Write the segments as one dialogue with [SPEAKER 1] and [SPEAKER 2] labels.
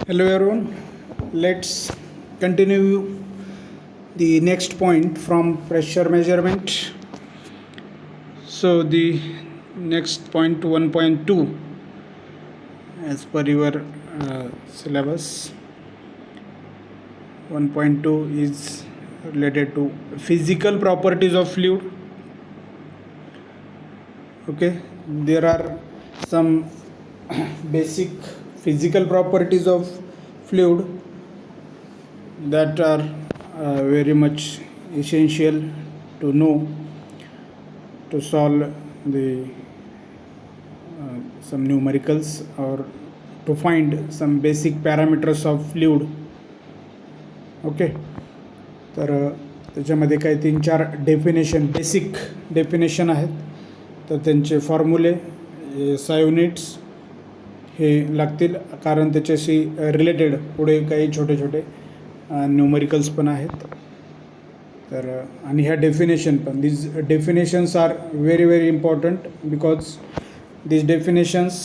[SPEAKER 1] Hello everyone. Let's continue the next point from pressure measurement. So the next point 1.2 as per your syllabus 1.2 is related to physical properties of fluid. Okay, there are some basic physical properties of fluid that are very much essential to know to solve the some numericals or to find some basic parameters of fluid. Okay तर त्याच्यामध्ये काही 3-4 definition basic definition आहेत तर त्यांचे फॉर्म्युले SI units हे लागतील कारण त्याच्याशी रिलेटेड पुढे काही छोटे छोटे न्यूमरिकल्स पण आहेत तर आणि ह्या डेफिनेशन पण these definitions are very very important because these definitions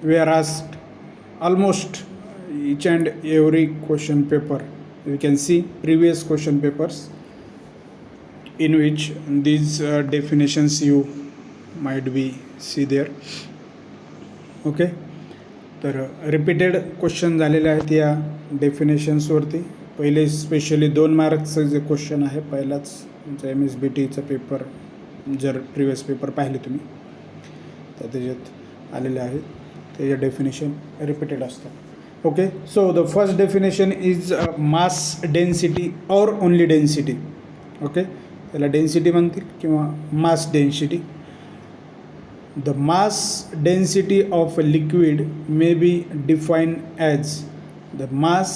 [SPEAKER 1] were asked almost each and every question paper. You can see previous question papers in which these definitions you might be see there. Okay तर repeated question झालेले आहेत या डेफिनेशन्सवरती. पहिले specially 2 मार्क्सचं जे question आहे पहिलाच तुमचा MSBTचा paper जर प्रिवियस पेपर पाहिले तुम्ही तर त्याच्यात आलेले आहेत त्याच्या डेफिनेशन रिपीटेड असतात. Okay so the first definition is mass density और ओनली डेन्सिटी. ओके त्याला डेन्सिटी म्हणतील किंवा mass density. The mass density of a liquid may be defined as the mass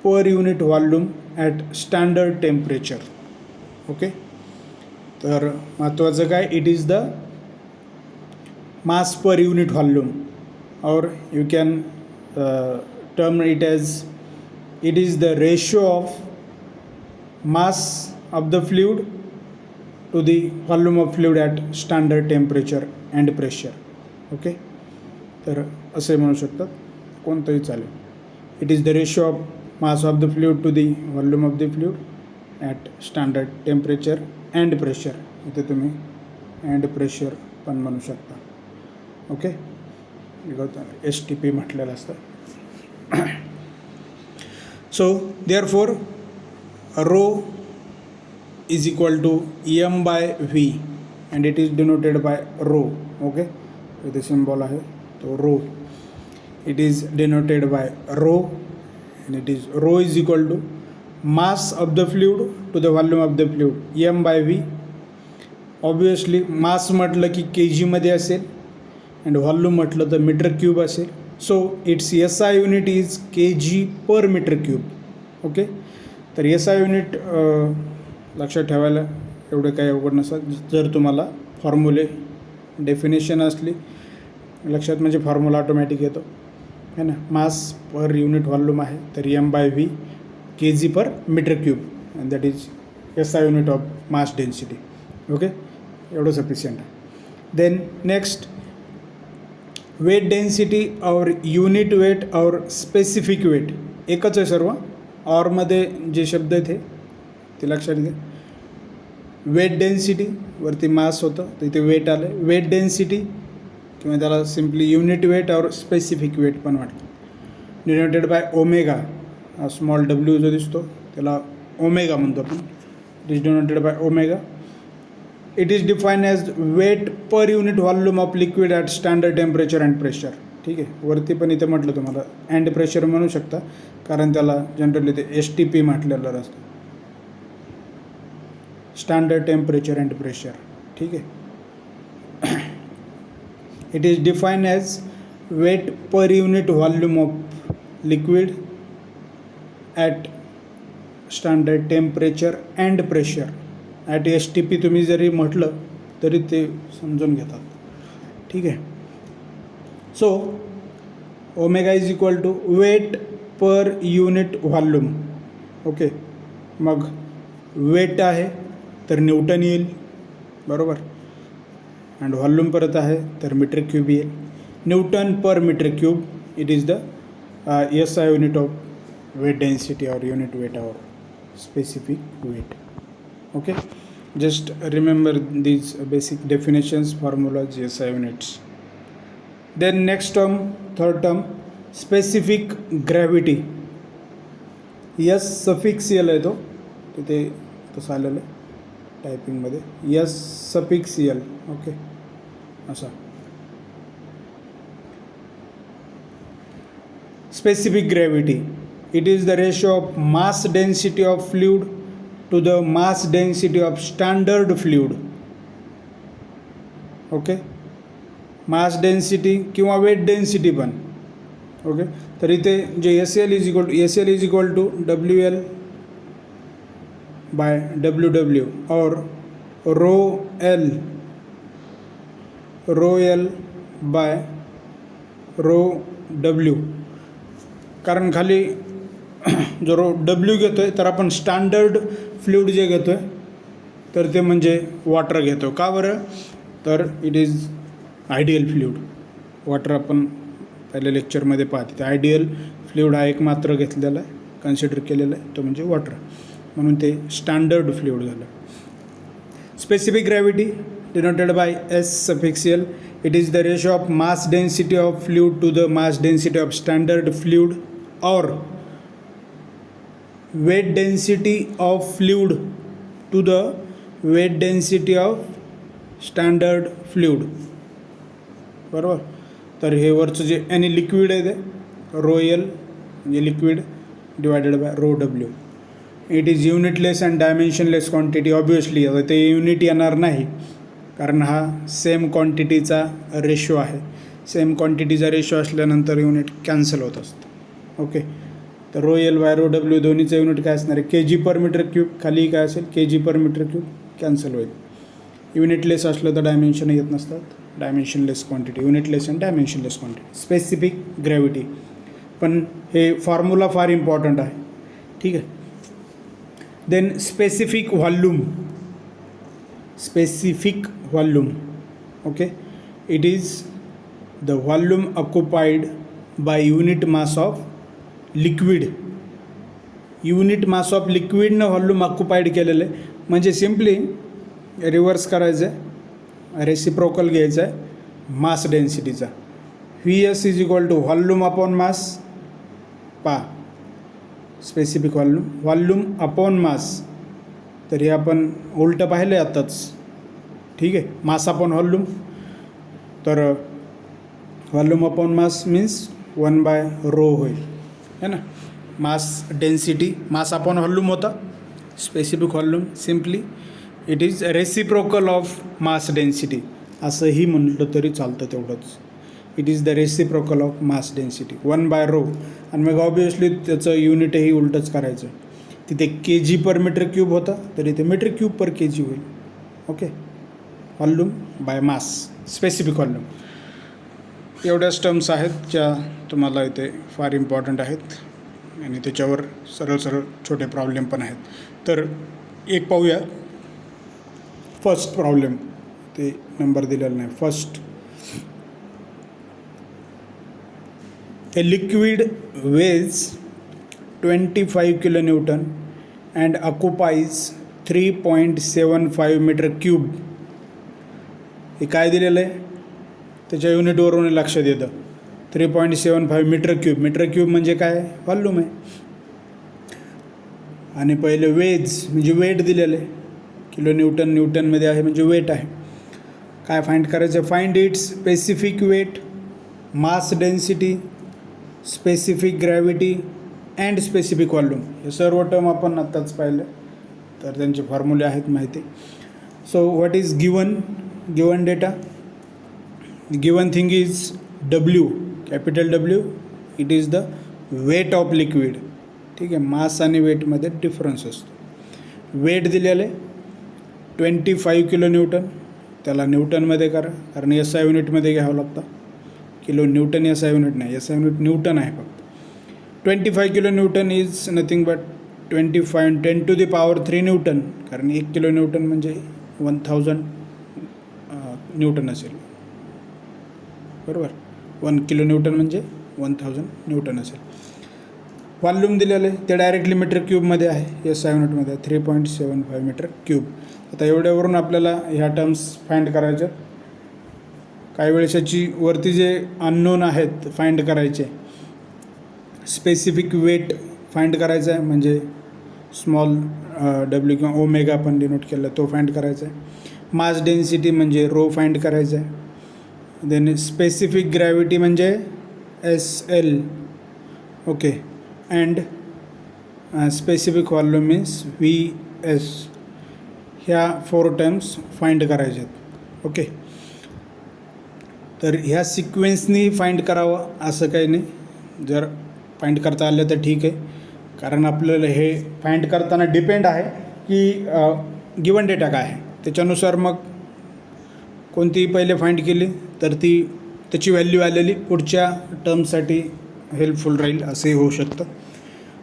[SPEAKER 1] per unit volume at standard temperature. Okay, तर महत्त्वाचं काय it is the mass per unit volume or you can term it as it is the ratio of mass of the fluid to the volume of fluid at standard temperature and pressure. Okay तर असे म्हणू शकतात कोणतंही चालेल. It is the ratio of mass of the fluid to the volume of the fluid at standard temperature and pressure. इथे तुम्ही and pressure पण म्हणू शकता. ओके STP म्हटलेलं असतं. So therefore rho is equal to M by V and it is denoted by rho. Okay, इथे symbol आहे तो row. It is denoted by rho and it is rho is equal to mass of the fluid to the volume of the fluid M by V. Obviously mass म्हटलं की kg मध्ये असेल and volume म्हटलं तर metre cube असेल. So its SI unit is kg per meter cube. Okay तर SI unit लक्षात ठेवायला एवढं काही अवघड नसतं जर तुम्हाला फॉर्म्युले डेफिनेशन असली लक्षात म्हणजे फॉर्म्युला ऑटोमॅटिक येतो है ना. मास पर युनिट व्हॉल्यूम आहे तर M by V kg per metre cube and that is SI unit of mass density. Okay एवढं सफिशियंट आहे. Then next weight density or unit weight or specific weight एकच आहे सर्व. ऑरमध्ये जे शब्द आहेत ते लक्षात घ्या. वेट डेन्सिटी वरती मास होतं तर इथे वेट आलं. वेट डेन्सिटी किंवा त्याला simply unit weight or specific weight पण वाटतं. Denoted by omega. Small W जो दिसतो त्याला ओमेगा म्हणतो आपण. It is denoted by omega. It is define as weight per unit volume of liquid at standard temperature and pressure. ठीक आहे वरती पण इथे म्हटलं तुम्हाला अँड प्रेशर म्हणू शकता कारण त्याला जनरली ते STP म्हटलेलं असतं स्टँडर्ड टेम्परेचर अँड प्रेशर. ठीक आहे. It is define as weight per unit volume of liquid at standard temperature and pressure at STP तुम्ही जरी म्हटलं तरी ते समजून घेतात. ठीक आहे. So omega is equal to weight per unit volume. Okay मग वेट आहे तर न्यूटन येईल बरोबर अँड व्हॉल्यूम परत आहे तर मीटर क्यूब येईल. Newton per metre cube it is the SI unit of weight density or unit weight or specific weight. Okay, just remember these basic definitions, formulas, SI units. Then next term, third term, specific gravity. S suffix L आहे तो तिथे तसं आलेलं आहे टायपिंगमध्ये, S suffix L. Okay, असा specific gravity. It is the ratio of mass density of fluid to the mass density of standard fluid. Okay, mass density किंवा weight density पण. Okay, तर इथे जे SL is equal to WL by WW or rho L by rho W. कारण खाली जो W घेतो आहे तर आपण स्टँडर्ड फ्लुइड जे घेतो आहे तर ते म्हणजे वॉटर घेतो. का बरं? तर it is ideal fluid. Water आपण पहिल्या लेक्चरमध्ये पाहते, ते आयडियल फ्लुइड हा एक मात्र घेतलेला आहे, कन्सिडर केलेला आहे, तो म्हणजे वॉटर, म्हणून ते स्टँडर्ड फ्लुइड झालं. Specific gravity denoted by S suffix L. It is the ratio of mass density of fluid to the mass density of standard fluid or weight density of fluid to the weight density of standard fluid. बरोबर. तर हे वरचं जे any liquid आहे ते rho L म्हणजे liquid divided by rho W. It is unitless and dimensionless quantity. Obviously आता ते युनिट येणार नाही कारण हा सेम क्वांटिटीचा रेशो आहे. सेम क्वांटिटीचा रेशो असल्यानंतर युनिट कॅन्सल होत असतं. ओके, तर rho L by rho W दोन्हीचं युनिट काय असणार आहे? kg/m³. खाली काय असेल? kg/m³. कॅन्सल होईल. युनिटलेस असलं तर डायमेन्शन येत नसतात. Dimensionless quantity, unitless and dimensionless quantity, specific gravity. पण हे फॉर्म्युला फार इम्पॉर्टंट आहे. ठीक आहे. Then specific volume. Specific volume. Okay, it is the volume occupied by unit mass of liquid. Unit mass of लिक्विडनं व्हॉल्यूम ऑक्युपाईड केलेलं आहे. म्हणजे सिम्पली रिव्हर्स करायचं आहे, रेसिप्रोकल घ्यायचं आहे मास डेन्सिटीचा. VS is equal to volume upon mass. Specific volume upon mass. तर हे आपण उलटं पाहिलं आहे आत्ताच. ठीक आहे, मास अपॉन व्हॉल्यूम. तर व्हॉल्यूम अपॉन मास मीन्स 1/ρ होईल, है ना. Mass density mass upon volume होता. Specific volume simply it is reciprocal of mass density असंही म्हटलं तरी चालतं तेवढंच. It is the reciprocal of mass density 1/ρ. आणि मग ऑब्वियसली त्याचं युनिटही उलटंच करायचं. तिथे kg/m³ होता तर इथे m³/kg होईल. Okay, volume by mass, specific volume. एवढ्याच टर्म्स आहेत ज्या तुम्हाला इथे फार इम्पॉर्टंट आहेत आणि त्याच्यावर सरळ छोटे प्रॉब्लेम पण आहेत. तर एक पाहूया फर्स्ट प्रॉब्लेम. ते नंबर दिलेला नाही. First, a liquid weighs 25 kilonewton and occupies 3.75 m³. हे काय दिलेलं आहे त्याच्या युनिटवरून लक्षात येतं. 3.75 m³. म्हणजे काय? व्हॉल्यूम आहे. आणि पहिले वेज म्हणजे वेट दिलेलं आहे. न्यूटनमध्ये आहे म्हणजे वेट आहे. काय फाइंड करायचं? Find its specific weight, mass density, specific gravity and specific volume. हे सर्व टर्म आपण आत्ताच पाहिलं, तर त्यांचे फॉर्म्युले आहेत माहिती. So what is given data? Given thing is W, capital W. It is the weight of liquid. ठीक आहे, मास आणि वेटमध्ये डिफरन्स असतो. वेट दिलेले 25 kilonewton. त्याला न्यूटनमध्ये करा कारण SI युनिटमध्ये घ्यावं लागतं. किलो न्यूटन SI युनिट नाही, SI युनिट न्यूटन आहे फक्त. 25 kilonewton is nothing but 25 10⁻³ Newton. कारण 1 kilonewton म्हणजे 1000 न्यूटन असेल. बरोबर. 1 kilonewton म्हणजे 1000 न्यूटन असेल. व्हॉल्यूम दिलेलं आहे ते डायरेक्टली मीटर क्यूबमध्ये आहे, SI युनिटमध्ये 3.75 मीटर क्यूब. आता एवढ्यावरून आपल्याला ह्या टर्म्स फाइंड करायच्या. काही वेळेस याची वरती जे अननोन आहेत फाइंड करायचे. स्पेसिफिक वेट फाइंड करायचं आहे, म्हणजे स्मॉल W किंवा ओमेगा आपण डिनोट केलं तो फाइंड करायचा आहे. मास डेन्सिटी म्हणजे रो फाइंड करायचं आहे. देन स्पेसिफिक ग्रॅव्हिटी म्हणजे SL. Okay. And specific volume means VS. ह्या 4 टर्म्स फाइंड करायचे आहेत. ओके. तर ह्या सिक्वेन्सनी फाइंड करावं असं काही नाही. जर फाइंड करता आलं तर ठीक आहे, कारण आपल्याला हे फाइंड करताना डिपेंड आहे की गिवन डेटा काय आहे, त्याच्यानुसार मग कोणतीही पहिले फाइंड केली तर त्याची व्हॅल्यू आलेली पुढच्या टर्मसाठी हेल्पफुल राहील, असंही होऊ शकतं.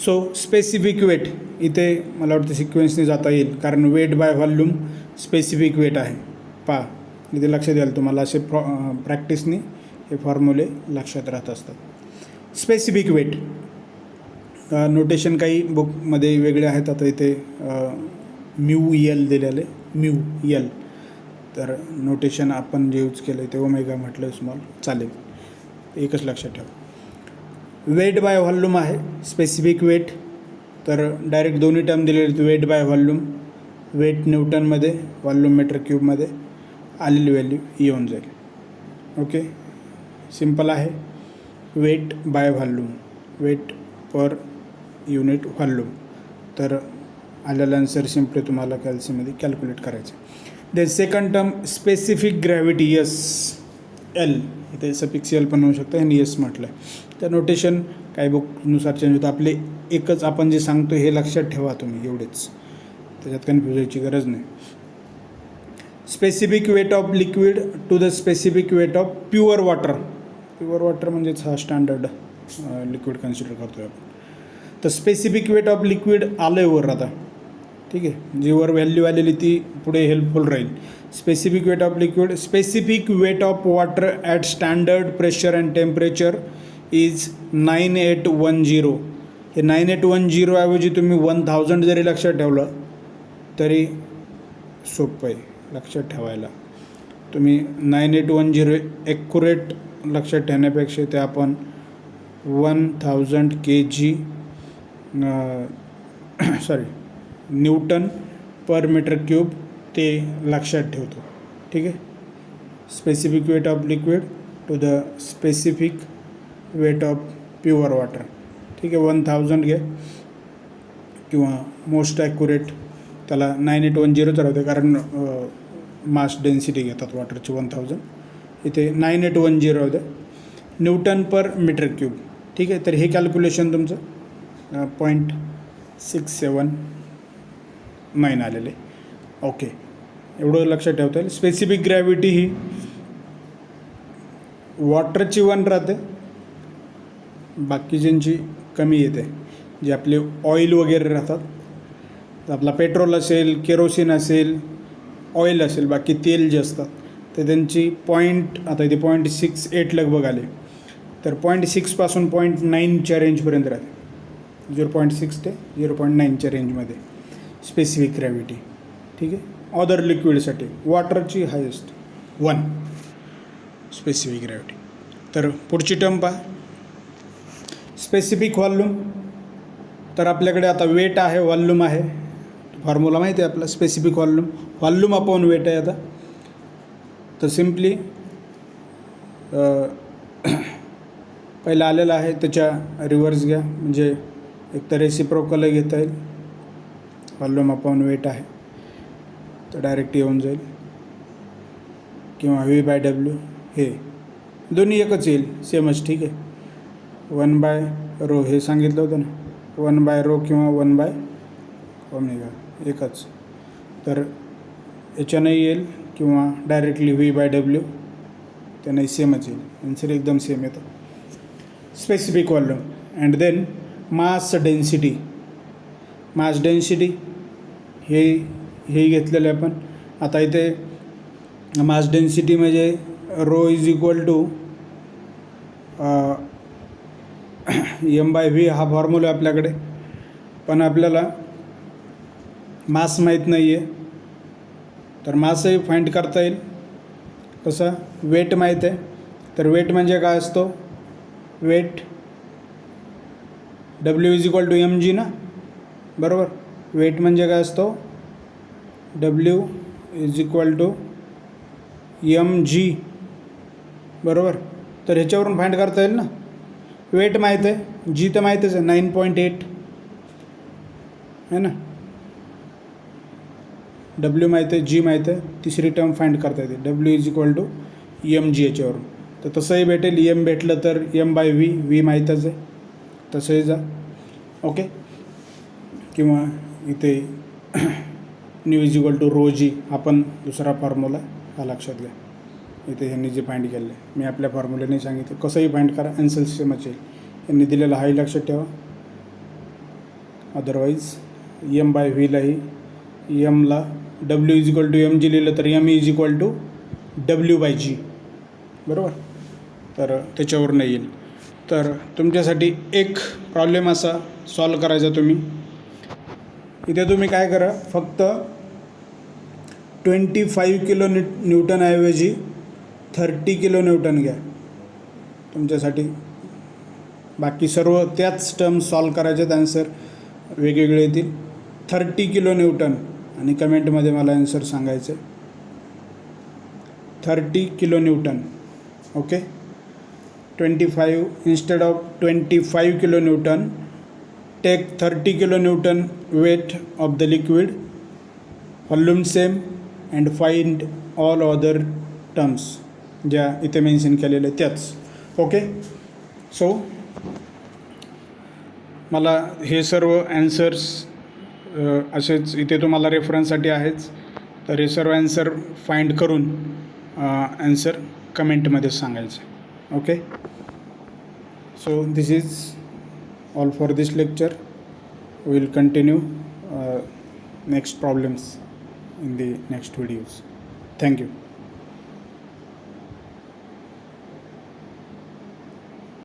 [SPEAKER 1] सो स्पेसिफिक वेट इथे मला वाटतं सिक्वेन्सने जाता येईल, कारण weight by volume specific weight आहे. पहा इथे लक्षात याल तुम्हाला, असे प्रॅक्टिसनी हे फॉर्म्युले लक्षात राहत असतात. स्पेसिफिक वेट नोटेशन काही बुकमध्ये वेगळे आहेत. आता इथे μL दिलेलं आहे, μL. तर नोटेशन आपण जे यूज केलं ते ओमेगा म्हटलं स्मॉल चालेल, एकच लक्षात ठेवा. वेट बाय व्हॉल्यूम आहे स्पेसिफिक वेट. तर डायरेक्ट दोन्ही टर्म दिलेले, वेट बाय व्हॉल्यूम, वेट न्यूटनमध्ये, व्हॉल्यूम मीटर क्यूबमध्ये, आलेली व्हॅल्यू येऊन जाईल. ओके, सिम्पल आहे. Weight by volume, weight per unit volume. तर आलेला आन्सर सिम्पली तुम्हाला कॅल्सीमध्ये कॅल्क्युलेट करायचं. Then second term specific gravity SL. इथे सफिक्स L पण होऊ शकतं आणि S म्हटलं आहे. तर नोटेशन काही बुकनुसार चेंज होतं. आपले एकच आपण जे सांगतो हे लक्षात ठेवा तुम्ही, एवढेच, त्याच्यात कन्फ्यूज व्हायची गरज नाही. Specific weight of liquid to the specific weight of pure water. Pure water म्हणजेच हा स्टँडर्ड लिक्विड कन्सिडर करतो आपण. तर स्पेसिफिक वेट ऑफ लिक्विड आलं आहे वर आता, ठीक आहे. जी वर व्हॅल्यू आलेली ती पुढे हेल्पफुल राहील. Specific weight of liquid, specific weight of water at standard pressure and temperature is 9810. हे 9810 ऐवजी तुम्ही 1000 जरी लक्षात ठेवलं तरी सोपं आहे लक्षात ठेवायला. तुम्ही 9810 ॲक्युरेट लक्षात ठेवण्यापेक्षा ते आपण 1000 kg newton per metre cube ते लक्षात ठेवतो, ठीक आहे. Specific weight of liquid to the specific weight of pure water, ठीक आहे. 1000 घ्या किंवा मोस्ट ॲक्युरेट त्याला 9810 राहते, कारण मास डेन्सिटी घेतात वॉटरची 1000. इथे 9810 होते न्यूटन पर मीटर क्यूब, ठीक आहे. तर हे कॅल्क्युलेशन तुमचं 0.679 आलेले. ओके, एवढं लक्षात ठेवता येईल. स्पेसिफिक ग्रॅव्हिटी ही वॉटरची 1 राहते, बाकीच्यांची कमी येते. जे आपले ऑइल वगैरे राहतात, तर आपला पेट्रोल असेल, केरोसिन असेल, ऑइल असेल, बाकी तेल जे असतात तर त्यांची आता इथे 0.68 लगभग आले. तर 0.6 पासून 0.9च्या रेंजपर्यंत राहते. 0.6 ते 0.9च्या रेंजमध्ये स्पेसिफिक ग्रॅव्हिटी, ठीक आहे. अदर लिक्विडसाठी वॉटरची हायेस्ट 1 स्पेसिफिक ग्रॅव्हिटी. तर पुढची टर्म पहा, स्पेसिफिक व्हॉल्यूम. तर आपल्याकडे आता वेट आहे, व्हॉल्यूम आहे, फॉर्म्युला माहिती आहे आपला. स्पेसिफिक व्हॉल्यूम अपॉन वेट आहे. आता तर सिम्पली पहिला आलेला आहे त्याच्या रिव्हर्स घ्या, म्हणजे एक तर रेसिप्रोकल घेता येईल. व्हॉल्यूम अपॉन वेट आहे तर डायरेक्ट येऊन जाईल, किंवा V/W हे दोन्ही एकच येईल, सेमच, ठीक आहे. 1/ρ हे सांगितलं होतं ना, 1/ρ किंवा 1/ω एकच. तर याच्यानंही येईल किंवा डायरेक्टली V/W त्यानंही सेमच येईल. आन्सर एकदम सेम येतं. Specific volume. And then mass density. Mass density हे घेतलेलं आहे आपण. आता इथे मास डेन्सिटी म्हणजे ρ is equal to M by V हा फॉर्म्युला आहे आपल्याकडे, पण आपल्याला मास माहीत नाही आहे. तर मासही फाइंड करता येईल. कसं? वेट माहीत आहे, तर वेट म्हणजे काय असतो? Weight W is equal to M G ना, बरोबर. वेट म्हणजे काय असतो? W is equal to M G, बरोबर. तर ह्याच्यावरून फाइंड करता येईल ना. वेट माहीत आहे, जी तर माहीतच आहे 9.8 है ना. डब्ल्यू माहीत आहे, जी माहीत आहे, तिसरी टर्म फाइंड करता येते W is equal to M G याच्यावरून. तर तसंही भेटेल. एम भेटलं तर एम बाय व्ही, व्ही माहीतच आहे, तसंही जा. ओके. किंवा इथे nu is equal to rho G, आपण दुसरा फॉर्म्युला हा लक्षात घ्या. इथे ह्यांनी जे फाइंड केलं आहे, मी आपल्या फॉर्म्युल्याने सांगितलं. कसंही फाइंड करा, आन्सर सेमच येईल. यांनी दिलेलं हाही लक्षात ठेवा. अदरवाईज एम बाय व्हीलाही एमला W is equal to M G लिहिलं तर M is equal to W by G, बरोबर. तर त्याच्यावर नाही येईल. तर तुमच्यासाठी एक प्रॉब्लेम असा सॉल्व करायचा तुम्ही. इथे तुम्ही काय करा, फक्त 25 किलो न्यूटनऐवजी 30 किलो न्यूटन घ्या तुमच्यासाठी. बाकी सर्व त्याच टर्म सॉल्व करायच्यात, आन्सर वेगवेगळे येतील. 30 किलो न्यूटन, आणि कमेंटमध्ये मला आन्सर सांगायचं आहे. 30 kilo Newton. Okay. 25 instead of 25 kilo Newton, take 30 kilo Newton weight of the liquid, volume same, and find all other terms ज्या इथे मेन्शन केलेल्या त्याच. ओके. सो मला हे सर्व ॲन्सर्स असेच इथे तुम्हाला रेफरन्ससाठी आहेच. तर हे सर्व ॲन्सर फाइंड करून ॲन्सर कमेंटमध्ये सांगायचं. Okay. So this is all for this lecture. We will continue next problems in the next videos. Thank you.